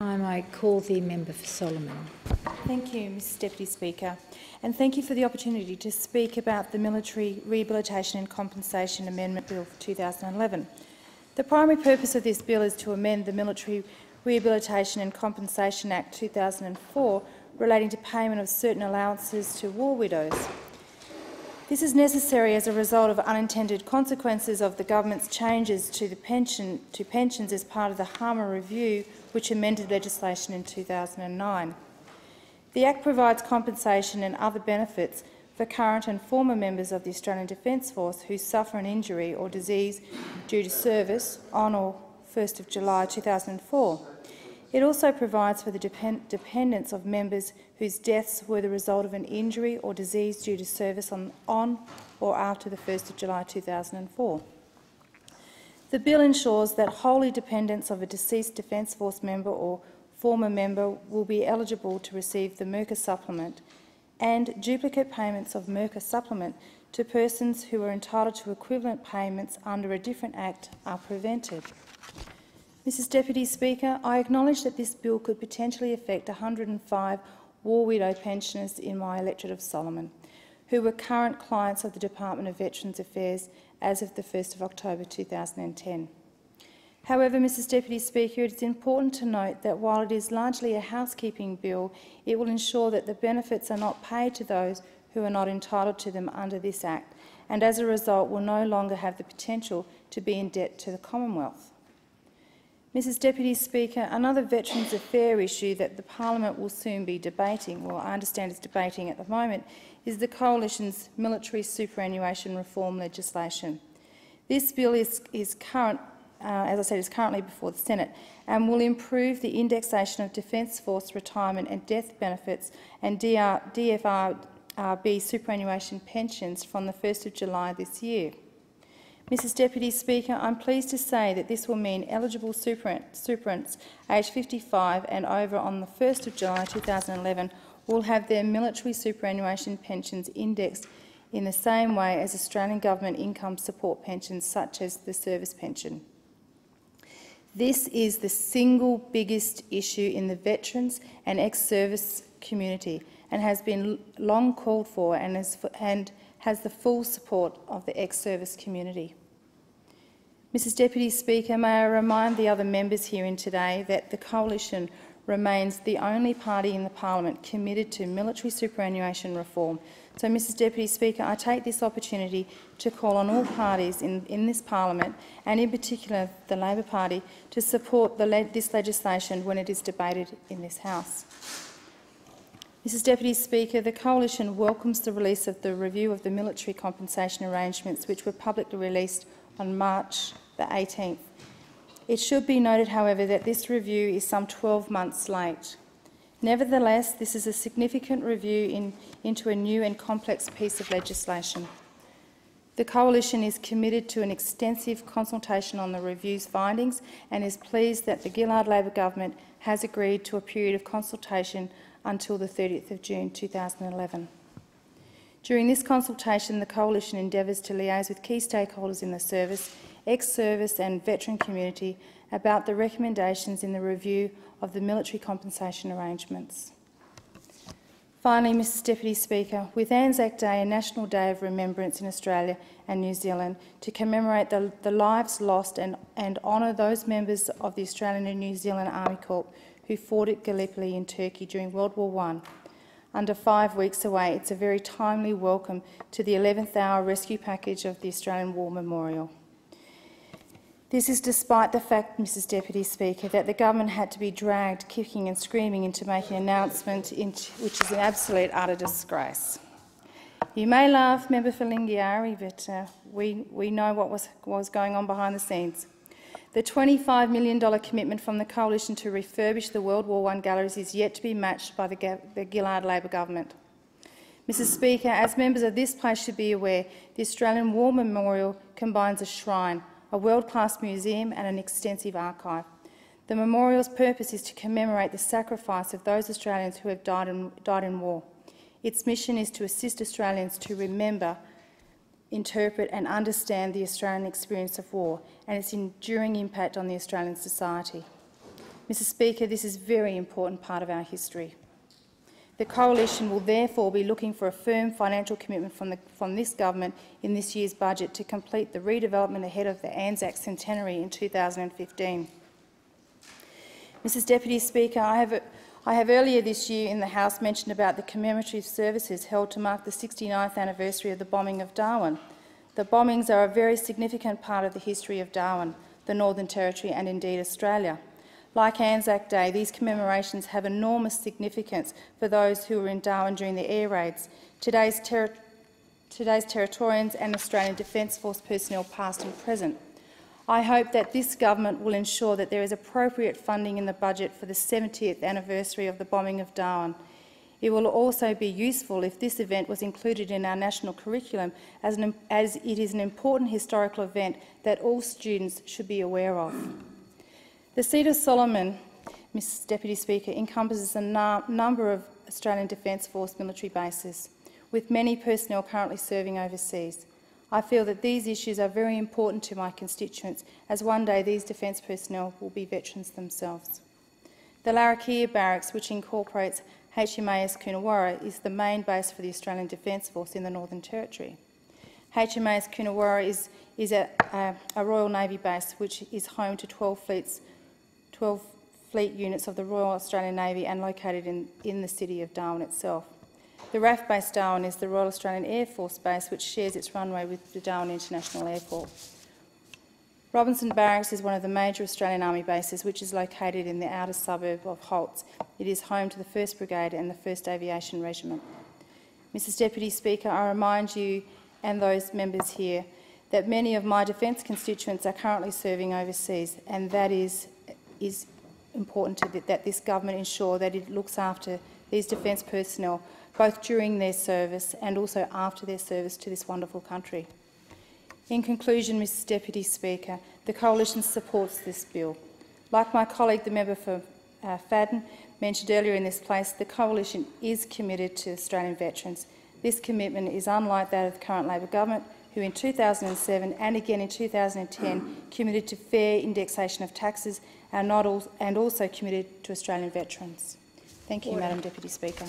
I call the member for Solomon. Thank you, Mrs Deputy Speaker, and thank you for the opportunity to speak about the Military Rehabilitation and Compensation Amendment Bill for 2011. The primary purpose of this bill is to amend the Military Rehabilitation and Compensation Act 2004 relating to payment of certain allowances to war widows. This is necessary as a result of unintended consequences of the government's changes to pensions as part of the Harmer Review, which amended legislation in 2009. The Act provides compensation and other benefits for current and former members of the Australian Defence Force who suffer an injury or disease due to service on or 1st of July 2004. It also provides for the dependents of members whose deaths were the result of an injury or disease due to service on or after the 1st of July 2004. The bill ensures that wholly dependents of a deceased Defence Force member or former member will be eligible to receive the MERCA supplement, and duplicate payments of MERCA supplement to persons who are entitled to equivalent payments under a different Act are prevented. Mrs Deputy Speaker, I acknowledge that this bill could potentially affect 105 war widow pensioners in my electorate of Solomon, who were current clients of the Department of Veterans Affairs as of the 1st of October 2010. However, Mrs Deputy Speaker, it is important to note that while it is largely a housekeeping bill, it will ensure that the benefits are not paid to those who are not entitled to them under this Act, and as a result will no longer have the potential to be in debt to the Commonwealth. Mrs Deputy Speaker, another Veterans Affairs issue that the Parliament will soon be debating, well, I understand it's debating at the moment, is the Coalition's military superannuation reform legislation. This bill is currently before the Senate and will improve the indexation of Defence Force retirement and death benefits and DFRB superannuation pensions from the 1st of July this year. Mrs Deputy Speaker, I'm pleased to say that this will mean eligible superants aged 55 and over on the 1st of July 2011 will have their military superannuation pensions indexed in the same way as Australian government income support pensions such as the service pension. This is the single biggest issue in the veterans and ex-service community and has been long called for and has the full support of the ex-service community. Mrs Deputy Speaker, may I remind the other members here in today that the Coalition remains the only party in the Parliament committed to military superannuation reform. So, Mrs Deputy Speaker, I take this opportunity to call on all parties in this Parliament, and in particular the Labor Party, to support this legislation when it is debated in this House. Mrs Deputy Speaker, the Coalition welcomes the release of the review of the military compensation arrangements which were publicly released on March the 18th. It should be noted, however, that this review is some 12 months late. Nevertheless, this is a significant review into a new and complex piece of legislation. The Coalition is committed to an extensive consultation on the review's findings and is pleased that the Gillard Labor government has agreed to a period of consultation until the 30th of June 2011. During this consultation, the Coalition endeavours to liaise with key stakeholders in the service, ex-service and veteran community about the recommendations in the review of the military compensation arrangements. Finally, Mrs Deputy Speaker, with Anzac Day, a national day of remembrance in Australia and New Zealand, to commemorate the lives lost and honour those members of the Australian and New Zealand Army Corps who fought at Gallipoli in Turkey during World War I. Under 5 weeks away, it's a very timely welcome to the 11th hour rescue package of the Australian War Memorial. This is despite the fact, Mrs Deputy Speaker, that the government had to be dragged kicking and screaming into making an announcement which is an absolute utter disgrace. You may laugh, Member for Lingiari, but we know what was going on behind the scenes. The $25 million commitment from the Coalition to refurbish the World War I galleries is yet to be matched by the Gillard Labor government. Mrs Speaker, as members of this place should be aware, the Australian War Memorial combines a shrine, a world-class museum and an extensive archive. The memorial's purpose is to commemorate the sacrifice of those Australians who have died in war. Its mission is to assist Australians to remember, interpret and understand the Australian experience of war and its enduring impact on the Australian society. Mr Speaker, this is a very important part of our history. The Coalition will therefore be looking for a firm financial commitment from this government in this year's budget to complete the redevelopment ahead of the Anzac Centenary in 2015. Mrs Deputy Speaker, I have earlier this year in the House mentioned about the commemorative services held to mark the 69th anniversary of the bombing of Darwin. The bombings are a very significant part of the history of Darwin, the Northern Territory and indeed Australia. Like Anzac Day, these commemorations have enormous significance for those who were in Darwin during the air raids, today's Territorians and Australian Defence Force personnel past and present. I hope that this government will ensure that there is appropriate funding in the budget for the 70th anniversary of the bombing of Darwin. It will also be useful if this event was included in our national curriculum, as it is an important historical event that all students should be aware of. The seat of Solomon, Mrs Deputy Speaker, encompasses a number of Australian Defence Force military bases, with many personnel currently serving overseas. I feel that these issues are very important to my constituents, as one day these defence personnel will be veterans themselves. The Larrakia Barracks, which incorporates HMAS Coonawarra, is the main base for the Australian Defence Force in the Northern Territory. HMAS Coonawarra is a Royal Navy base which is home to 12 fleet units of the Royal Australian Navy and located in the city of Darwin itself. The RAF base Darwin is the Royal Australian Air Force base, which shares its runway with the Darwin International Airport. Robinson Barracks is one of the major Australian Army bases, which is located in the outer suburb of Holtz. It is home to the 1st Brigade and the 1st Aviation Regiment. Mrs Deputy Speaker, I remind you and those members here that many of my defence constituents are currently serving overseas, and that is important that this government ensure that it looks after these defence personnel both during their service and also after their service to this wonderful country. In conclusion, Mrs Deputy Speaker, the Coalition supports this bill. Like my colleague, the member for Fadden, mentioned earlier in this place, the Coalition is committed to Australian veterans. This commitment is unlike that of the current Labor government, who in 2007 and again in 2010 committed to fair indexation of taxes and also committed to Australian veterans. Thank you, Madam Deputy Speaker.